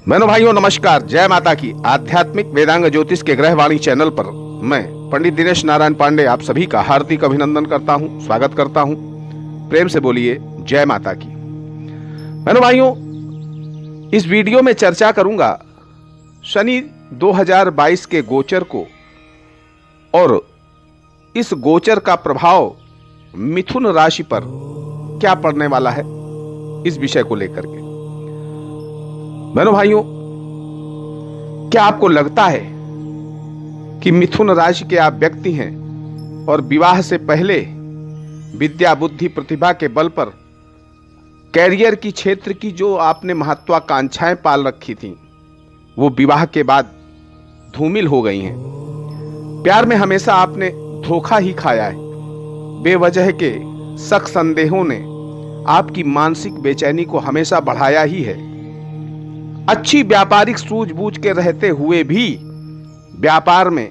बहनों भाइयों नमस्कार, जय माता की। आध्यात्मिक वेदांग ज्योतिष के ग्रहवाणी चैनल पर मैं पंडित दिनेश नारायण पांडे आप सभी का हार्दिक अभिनंदन करता हूं, स्वागत करता हूं। प्रेम से बोलिए जय माता की। बहनों भाइयों, इस वीडियो में चर्चा करूंगा शनि 2022 के गोचर को और इस गोचर का प्रभाव मिथुन राशि पर क्या पड़ने वाला है, इस विषय को लेकर के। बहनों भाइयों, क्या आपको लगता है कि मिथुन राशि के आप व्यक्ति हैं और विवाह से पहले विद्या बुद्धि प्रतिभा के बल पर कैरियर की क्षेत्र की जो आपने महत्वाकांक्षाएं पाल रखी थी वो विवाह के बाद धूमिल हो गई हैं। प्यार में हमेशा आपने धोखा ही खाया है। बेवजह के शक संदेहों ने आपकी मानसिक बेचैनी को हमेशा बढ़ाया ही है। अच्छी व्यापारिक सूझबूझ के रहते हुए भी व्यापार में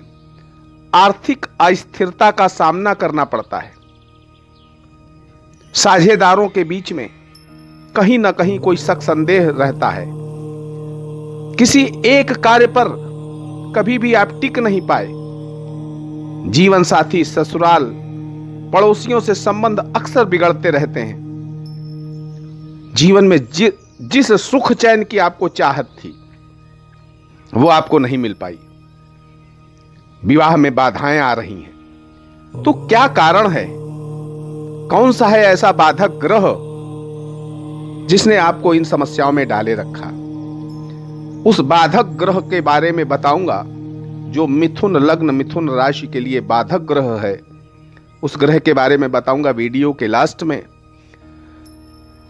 आर्थिक अस्थिरता का सामना करना पड़ता है। साझेदारों के बीच में कहीं ना कहीं कोई शक संदेह रहता है। किसी एक कार्य पर कभी भी आप टिक नहीं पाए। जीवन साथी, ससुराल, पड़ोसियों से संबंध अक्सर बिगड़ते रहते हैं। जीवन में जिस सुख चैन की आपको चाहत थी वो आपको नहीं मिल पाई। विवाह में बाधाएं आ रही हैं। तो क्या कारण है? कौन सा है ऐसा बाधक ग्रह जिसने आपको इन समस्याओं में डाले रखा? उस बाधक ग्रह के बारे में बताऊंगा जो मिथुन लग्न, मिथुन राशि के लिए बाधक ग्रह है। उस ग्रह के बारे में बताऊंगा वीडियो के लास्ट में।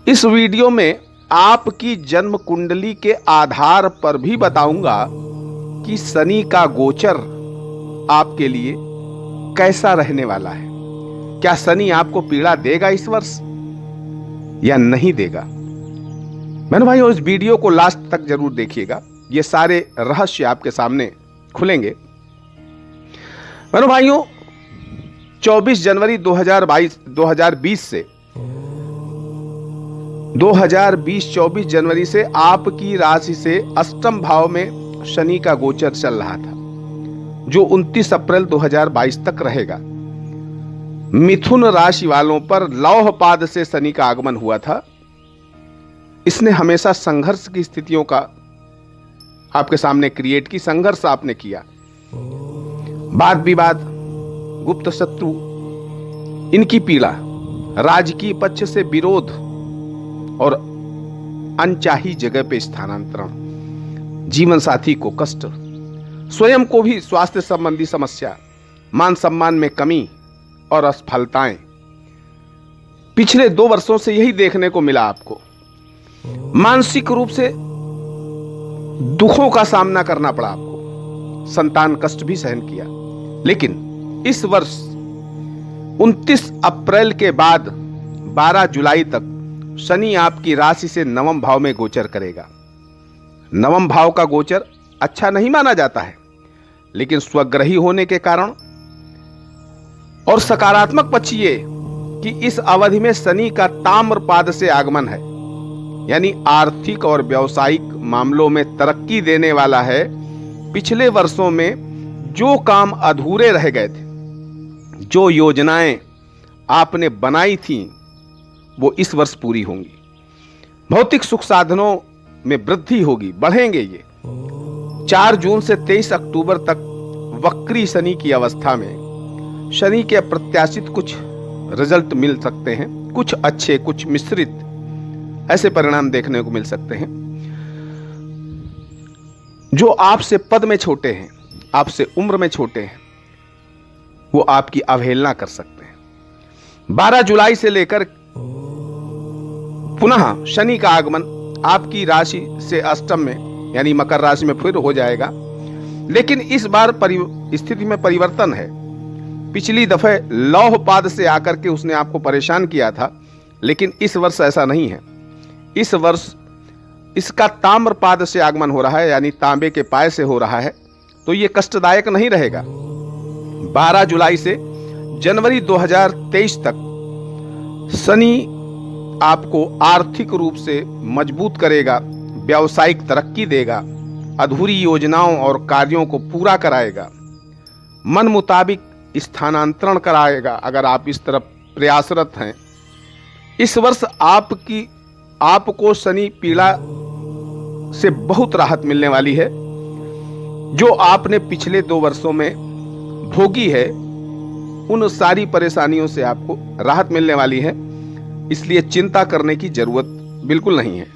इस वीडियो में आपकी जन्म कुंडली के आधार पर भी बताऊंगा कि शनि का गोचर आपके लिए कैसा रहने वाला है। क्या शनि आपको पीड़ा देगा इस वर्ष या नहीं देगा? बहनों भाइयों, इस वीडियो को लास्ट तक जरूर देखिएगा। ये सारे रहस्य आपके सामने खुलेंगे। बहनों भाइयों, 24 जनवरी 2020 से 24 जनवरी से आपकी राशि से अष्टम भाव में शनि का गोचर चल रहा था, जो 29 अप्रैल 2022 तक रहेगा। मिथुन राशि वालों पर लौहपाद से शनि का आगमन हुआ था। इसने हमेशा संघर्ष की स्थितियों का आपके सामने क्रिएट की। संघर्ष आपने किया, वाद विवाद, गुप्त शत्रु, इनकी पीड़ा, राजकीय पक्ष से विरोध और अनचाही जगह पे स्थानांतरण, जीवन साथी को कष्ट, स्वयं को भी स्वास्थ्य संबंधी समस्या, मान सम्मान में कमी और असफलताएं। पिछले 2 वर्षों से यही देखने को मिला आपको। मानसिक रूप से दुखों का सामना करना पड़ा आपको। संतान कष्ट भी सहन किया। लेकिन इस वर्ष 29 अप्रैल के बाद 12 जुलाई तक शनि आपकी राशि से नवम भाव में गोचर करेगा। नवम भाव का गोचर अच्छा नहीं माना जाता है, लेकिन स्वग्रही होने के कारण और सकारात्मक पक्ष ये कि इस अवधि में शनि का ताम्रपाद से आगमन है, यानी आर्थिक और व्यावसायिक मामलों में तरक्की देने वाला है। पिछले वर्षों में जो काम अधूरे रह गए थे, जो योजनाएं आपने बनाई थी, वो इस वर्ष पूरी होंगी। भौतिक सुख साधनों में वृद्धि होगी, बढ़ेंगे ये। 4 जून से 23 अक्टूबर तक वक्री शनि की अवस्था में शनि के अप्रत्याशित कुछ रिजल्ट मिल सकते हैं। कुछ अच्छे, कुछ मिश्रित ऐसे परिणाम देखने को मिल सकते हैं। जो आपसे पद में छोटे हैं, आपसे उम्र में छोटे हैं, वो आपकी अवहेलना कर सकते हैं। 12 जुलाई से लेकर पुनः शनि का आगमन आपकी राशि से अष्टम में यानी मकर राशि में फिर हो जाएगा। लेकिन इस बार स्थिति में परिवर्तन है। पिछली दफे लौहपाद से आकर के उसने आपको परेशान किया था, लेकिन इस वर्ष ऐसा नहीं है। इस वर्ष इसका ताम्रपाद से आगमन हो रहा है, यानी तांबे के पाए से हो रहा है। तो ये कष्टदायक नहीं रहेगा। 12 जुलाई से जनवरी 2023 तक शनि आपको आर्थिक रूप से मजबूत करेगा, व्यावसायिक तरक्की देगा, अधूरी योजनाओं और कार्यों को पूरा कराएगा, मन मुताबिक स्थानांतरण कराएगा अगर आप इस तरफ प्रयासरत हैं। इस वर्ष आपको शनि पीड़ा से बहुत राहत मिलने वाली है। जो आपने पिछले 2 वर्षों में भोगी है उन सारी परेशानियों से आपको राहत मिलने वाली है, इसलिए चिंता करने की जरूरत बिल्कुल नहीं है।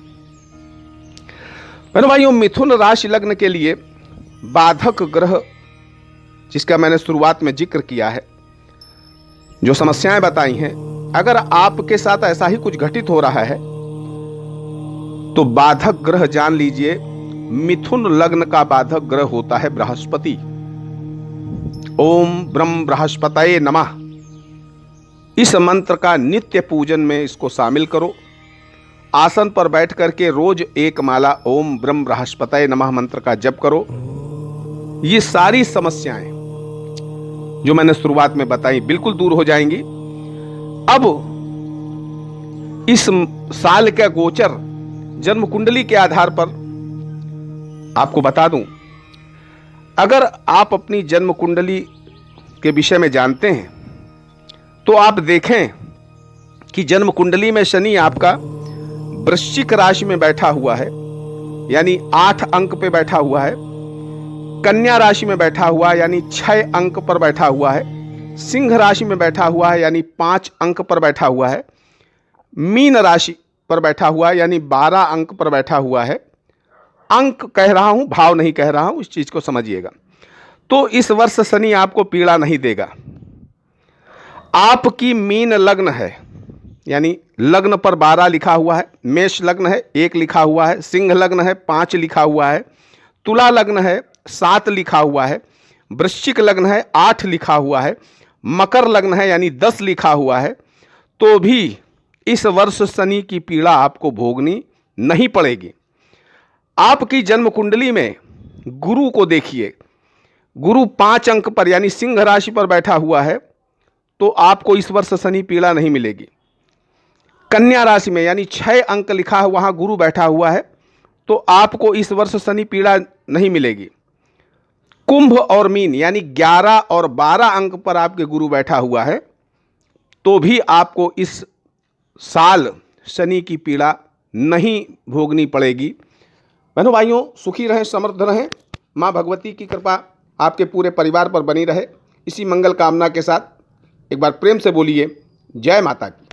भाइयों, मिथुन राशि लग्न के लिए बाधक ग्रह जिसका मैंने शुरुआत में जिक्र किया है, जो समस्याएं बताई हैं, अगर आपके साथ ऐसा ही कुछ घटित हो रहा है तो बाधक ग्रह जान लीजिए मिथुन लग्न का बाधक ग्रह होता है बृहस्पति। ओम ब्रह्म बृहस्पतये नमः, इस मंत्र का नित्य पूजन में इसको शामिल करो। आसन पर बैठ करके रोज एक माला ओम ब्रह्म बृहस्पतये नमः मंत्र का जप करो। ये सारी समस्याएं जो मैंने शुरुआत में बताई बिल्कुल दूर हो जाएंगी। अब इस साल का गोचर जन्म कुंडली के आधार पर आपको बता दूं, अगर आप अपनी जन्म कुंडली के विषय में जानते हैं तो आप देखें कि जन्म कुंडली में शनि आपका वृश्चिक राशि में बैठा हुआ है, यानी 8 अंक पे बैठा हुआ है। कन्या राशि में बैठा हुआ है, यानी 6 अंक पर बैठा हुआ है। सिंह राशि में बैठा हुआ है, यानी 5 अंक पर बैठा हुआ है। मीन राशि पर बैठा हुआ है, यानी 12 अंक पर बैठा हुआ है। अंक कह रहा हूं, भाव नहीं कह रहा हूं, इस चीज को समझिएगा। तो इस वर्ष शनि आपको पीड़ा नहीं देगा। आपकी मीन लग्न है, यानी लग्न पर 12 लिखा हुआ है। मेष लग्न है 1 लिखा हुआ है। सिंह लग्न है 5 लिखा हुआ है। तुला लग्न है 7 लिखा हुआ है। वृश्चिक लग्न है 8 लिखा हुआ है। मकर लग्न है यानी 10 लिखा हुआ है। तो भी इस वर्ष शनि की पीड़ा आपको भोगनी नहीं पड़ेगी। आपकी जन्म कुंडली में गुरु को देखिए, गुरु 5 अंक पर यानी सिंह राशि पर बैठा हुआ है, तो आपको इस वर्ष शनि पीड़ा नहीं मिलेगी। कन्या राशि में यानी 6 अंक लिखा है, वहां गुरु बैठा हुआ है, तो आपको इस वर्ष शनि पीड़ा नहीं मिलेगी। कुंभ और मीन यानी 11 और 12 अंक पर आपके गुरु बैठा हुआ है, तो भी आपको इस साल शनि की पीड़ा नहीं भोगनी पड़ेगी। बहनों भाइयों, सुखी रहें, समृद्ध रहें। माँ भगवती की कृपा आपके पूरे परिवार पर बनी रहे। इसी मंगल कामना के साथ एक बार प्रेम से बोलिए जय माता की।